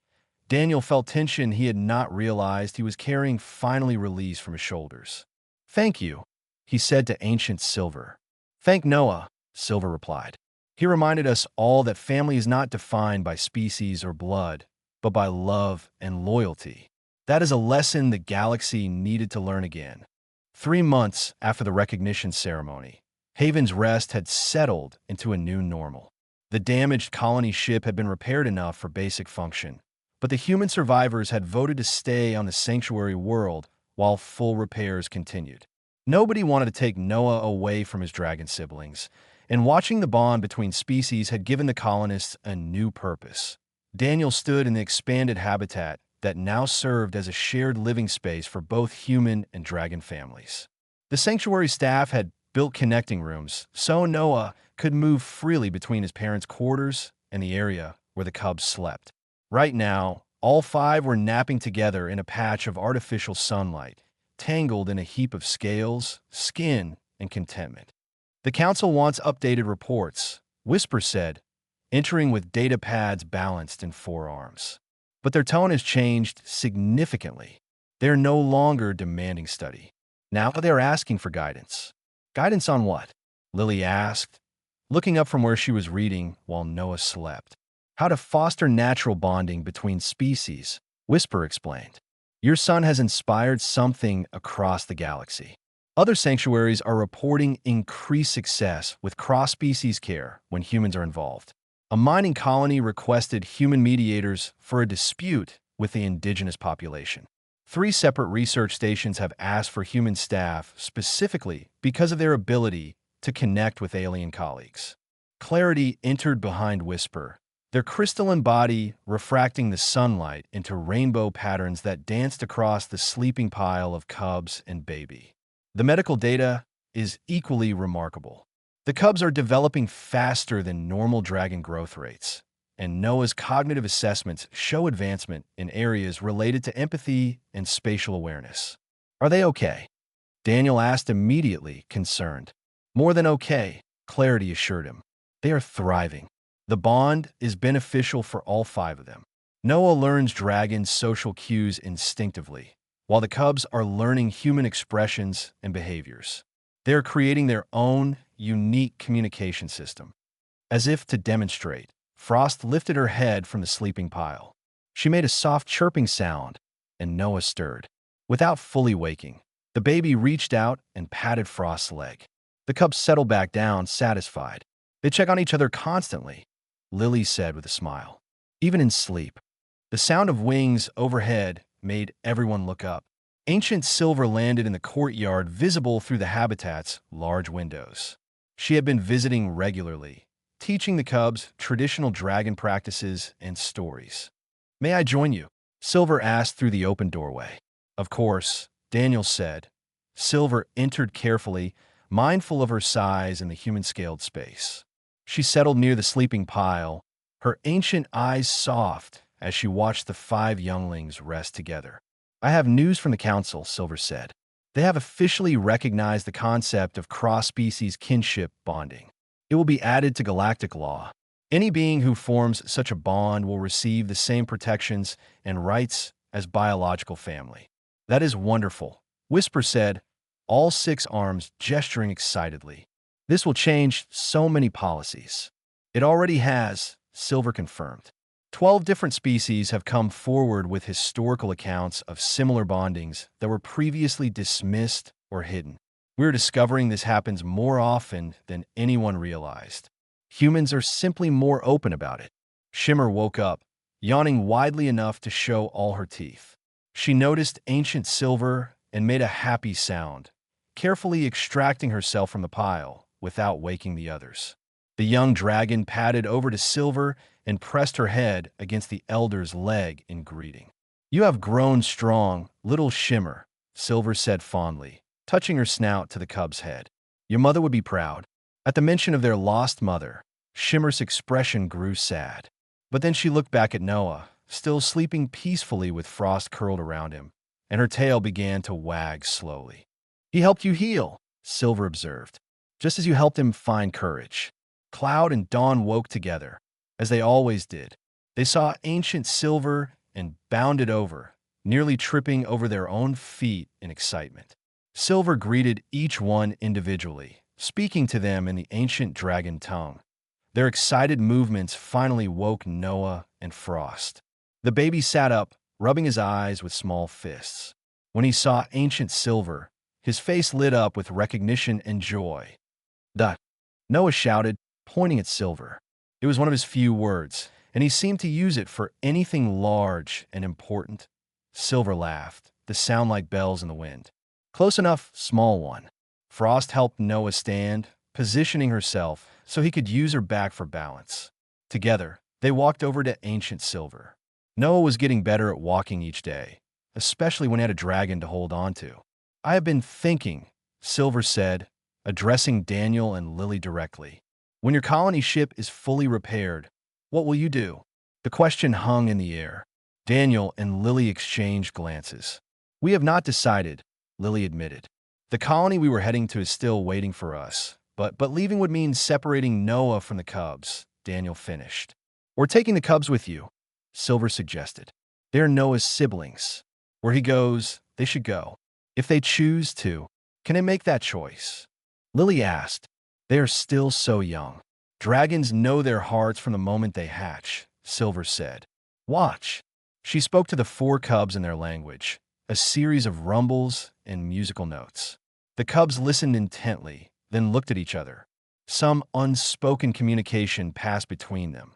Daniel felt tension he had not realized he was carrying finally released from his shoulders. Thank you, he said to Ancient Silver. Thank Noah, Silver replied. He reminded us all that family is not defined by species or blood, but by love and loyalty. That is a lesson the galaxy needed to learn again. 3 months after the recognition ceremony, Haven's Rest had settled into a new normal. The damaged colony ship had been repaired enough for basic function, but the human survivors had voted to stay on the sanctuary world while full repairs continued. Nobody wanted to take Noah away from his dragon siblings, and watching the bond between species had given the colonists a new purpose. Daniel stood in the expanded habitat that now served as a shared living space for both human and dragon families. The sanctuary staff had built connecting rooms so Noah could move freely between his parents' quarters and the area where the cubs slept. Right now, all 5 were napping together in a patch of artificial sunlight, tangled in a heap of scales, skin, and contentment. The council wants updated reports, Whisper said, entering with data pads balanced in 4 arms. But their tone has changed significantly. They're no longer demanding study. Now they're asking for guidance. Guidance on what? Lily asked, looking up from where she was reading while Noah slept. How to foster natural bonding between species, Whisper explained. Your son has inspired something across the galaxy. Other sanctuaries are reporting increased success with cross-species care when humans are involved. A mining colony requested human mediators for a dispute with the indigenous population. 3 separate research stations have asked for human staff specifically because of their ability to connect with alien colleagues. Clarity entered behind Whisper, their crystalline body refracting the sunlight into rainbow patterns that danced across the sleeping pile of cubs and baby. The medical data is equally remarkable. The cubs are developing faster than normal dragon growth rates, and Noah's cognitive assessments show advancement in areas related to empathy and spatial awareness. Are they okay? Daniel asked immediately, concerned. More than okay, Clarity assured him. They are thriving. The bond is beneficial for all five of them. Noah learns dragon's social cues instinctively, while the cubs are learning human expressions and behaviors. They are creating their own unique communication system. As if to demonstrate, Frost lifted her head from the sleeping pile. She made a soft chirping sound, and Noah stirred. Without fully waking, the baby reached out and patted Frost's leg. The cubs settled back down, satisfied. They check on each other constantly, Lily said with a smile. Even in sleep. The sound of wings overhead made everyone look up. Ancient Silver landed in the courtyard, visible through the habitat's large windows. She had been visiting regularly, teaching the cubs traditional dragon practices and stories. May I join you? Silver asked through the open doorway. Of course, Daniel said. Silver entered carefully, mindful of her size and the human-scaled space. She settled near the sleeping pile, her ancient eyes soft as she watched the five younglings rest together. I have news from the council, Silver said. They have officially recognized the concept of cross-species kinship bonding. It will be added to galactic law. Any being who forms such a bond will receive the same protections and rights as biological family. That is wonderful, Whisper said, all six arms gesturing excitedly. This will change so many policies. It already has, Silver confirmed. 12 different species have come forward with historical accounts of similar bondings that were previously dismissed or hidden. We're discovering this happens more often than anyone realized. Humans are simply more open about it. Shimmer woke up, yawning widely enough to show all her teeth. She noticed Ancient Silver and made a happy sound, carefully extracting herself from the pile without waking the others. The young dragon padded over to Silver and pressed her head against the elder's leg in greeting. You have grown strong, little Shimmer, Silver said fondly, touching her snout to the cub's head. Your mother would be proud. At the mention of their lost mother, Shimmer's expression grew sad. But then she looked back at Noah, still sleeping peacefully with Frost curled around him, and her tail began to wag slowly. He helped you heal, Silver observed, just as you helped him find courage. Cloud and Dawn woke together, as they always did. They saw Ancient Silver and bounded over, nearly tripping over their own feet in excitement. Silver greeted each one individually, speaking to them in the ancient dragon tongue. Their excited movements finally woke Noah and Frost. The baby sat up, rubbing his eyes with small fists. When he saw Ancient Silver, his face lit up with recognition and joy. "Duh!" Noah shouted, pointing at Silver. It was one of his few words, and he seemed to use it for anything large and important. Silver laughed, the sound like bells in the wind. Close enough, small one. Frost helped Noah stand, positioning herself so he could use her back for balance. Together, they walked over to Ancient Silver. Noah was getting better at walking each day, especially when he had a dragon to hold on to. I have been thinking, Silver said, addressing Daniel and Lily directly. When your colony ship is fully repaired, what will you do? The question hung in the air. Daniel and Lily exchanged glances. We have not decided, Lily admitted. The colony we were heading to is still waiting for us, but leaving would mean separating Noah from the cubs, Daniel finished. Or taking the cubs with you, Silver suggested. They're Noah's siblings. Where he goes, they should go. If they choose to, can they make that choice? Lily asked. They are still so young. Dragons know their hearts from the moment they hatch, Silver said. Watch. She spoke to the four cubs in their language, a series of rumbles and musical notes. The cubs listened intently, then looked at each other. Some unspoken communication passed between them.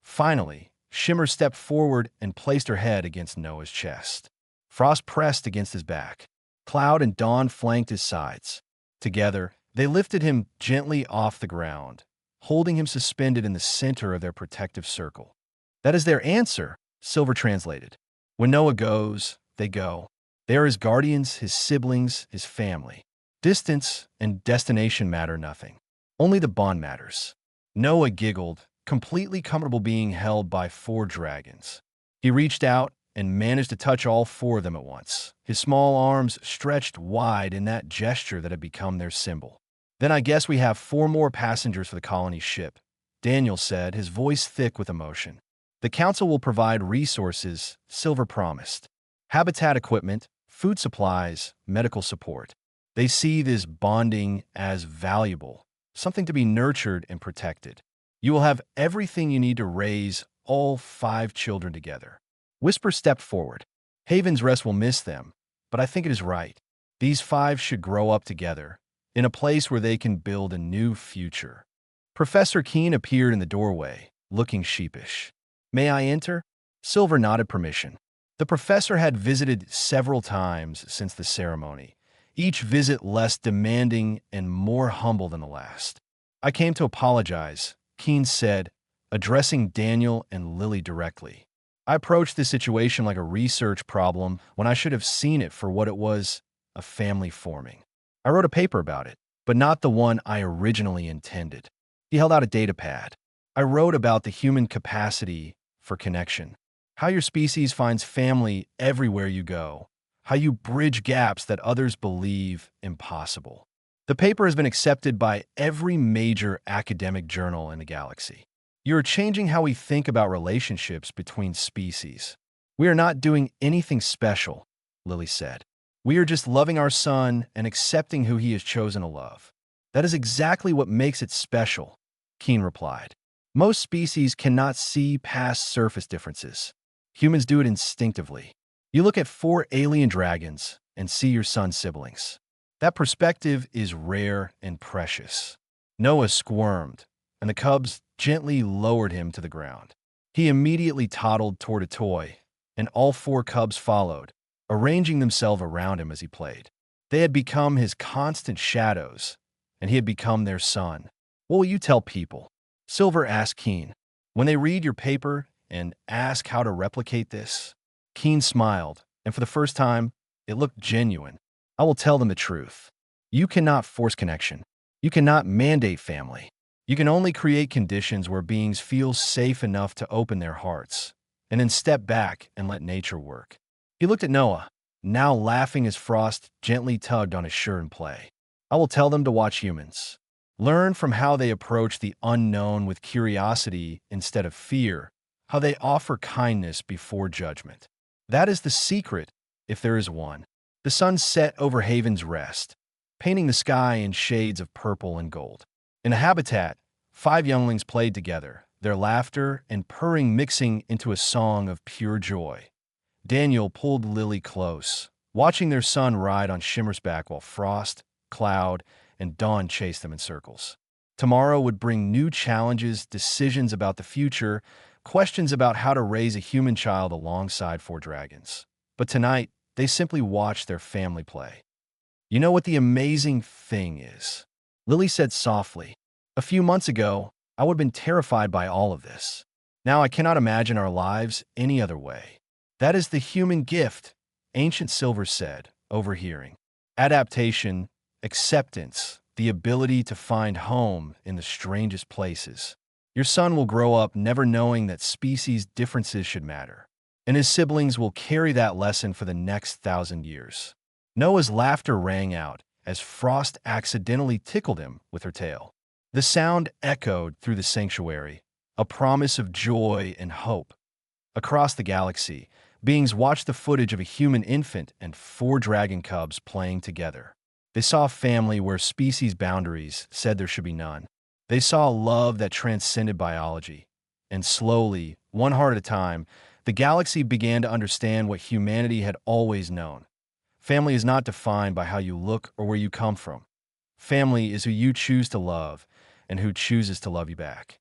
Finally, Shimmer stepped forward and placed her head against Noah's chest. Frost pressed against his back. Cloud and Dawn flanked his sides. Together, they lifted him gently off the ground, holding him suspended in the center of their protective circle. That is their answer, Silver translated. When Noah goes, they go. They are his guardians, his siblings, his family. Distance and destination matter nothing. Only the bond matters. Noah giggled, completely comfortable being held by 4 dragons. He reached out and managed to touch all 4 of them at once, his small arms stretched wide in that gesture that had become their symbol. Then I guess we have 4 more passengers for the colony ship, Daniel said, his voice thick with emotion. The council will provide resources, Silver promised. Habitat equipment, food supplies, medical support. They see this bonding as valuable, something to be nurtured and protected. You will have everything you need to raise all 5 children together. Whisper stepped forward. Haven's Rest will miss them, but I think it is right. These 5 should grow up together, in a place where they can build a new future. Professor Keen appeared in the doorway, looking sheepish. May I enter? Silver nodded permission. The professor had visited several times since the ceremony, each visit less demanding and more humble than the last. I came to apologize, Keen said, addressing Daniel and Lily directly. I approached this situation like a research problem when I should have seen it for what it was, a family forming. I wrote a paper about it, but not the one I originally intended. He held out a data pad. I wrote about the human capacity for connection, how your species finds family everywhere you go, how you bridge gaps that others believe impossible. The paper has been accepted by every major academic journal in the galaxy. You are changing how we think about relationships between species. We are not doing anything special, Lily said. We are just loving our son and accepting who he has chosen to love. That is exactly what makes it special, Keen replied. Most species cannot see past surface differences. Humans do it instinctively. You look at 4 alien dragons and see your son's siblings. That perspective is rare and precious. Noah squirmed, and the cubs gently lowered him to the ground. He immediately toddled toward a toy, and all 4 cubs followed, arranging themselves around him as he played. They had become his constant shadows, and he had become their son. What will you tell people? Silver asked Keen. When they read your paper and ask how to replicate this? Keen smiled, and for the first time, it looked genuine. I will tell them the truth. You cannot force connection. You cannot mandate family. You can only create conditions where beings feel safe enough to open their hearts, and then step back and let nature work. He looked at Noah, now laughing as Frost gently tugged on his shirt in play. I will tell them to watch humans. Learn from how they approach the unknown with curiosity instead of fear, how they offer kindness before judgment. That is the secret, if there is one. The sun set over Haven's Rest, painting the sky in shades of purple and gold. In a habitat, 5 younglings played together, their laughter and purring mixing into a song of pure joy. Daniel pulled Lily close, watching their son ride on Shimmer's back while Frost, Cloud, and Dawn chased them in circles. Tomorrow would bring new challenges, decisions about the future, questions about how to raise a human child alongside 4 dragons. But tonight, they simply watched their family play. You know what the amazing thing is? Lily said softly. A few months ago, I would have been terrified by all of this. Now I cannot imagine our lives any other way. That is the human gift, Ancient Silver said, overhearing. Adaptation, acceptance, the ability to find home in the strangest places. Your son will grow up never knowing that species differences should matter, and his siblings will carry that lesson for the next 1,000 years. Noah's laughter rang out as Frost accidentally tickled him with her tail. The sound echoed through the sanctuary, a promise of joy and hope. Across the galaxy, beings watched the footage of a human infant and 4 dragon cubs playing together. They saw a family where species boundaries said there should be none. They saw a love that transcended biology. And slowly, one heart at a time, the galaxy began to understand what humanity had always known. Family is not defined by how you look or where you come from. Family is who you choose to love and who chooses to love you back.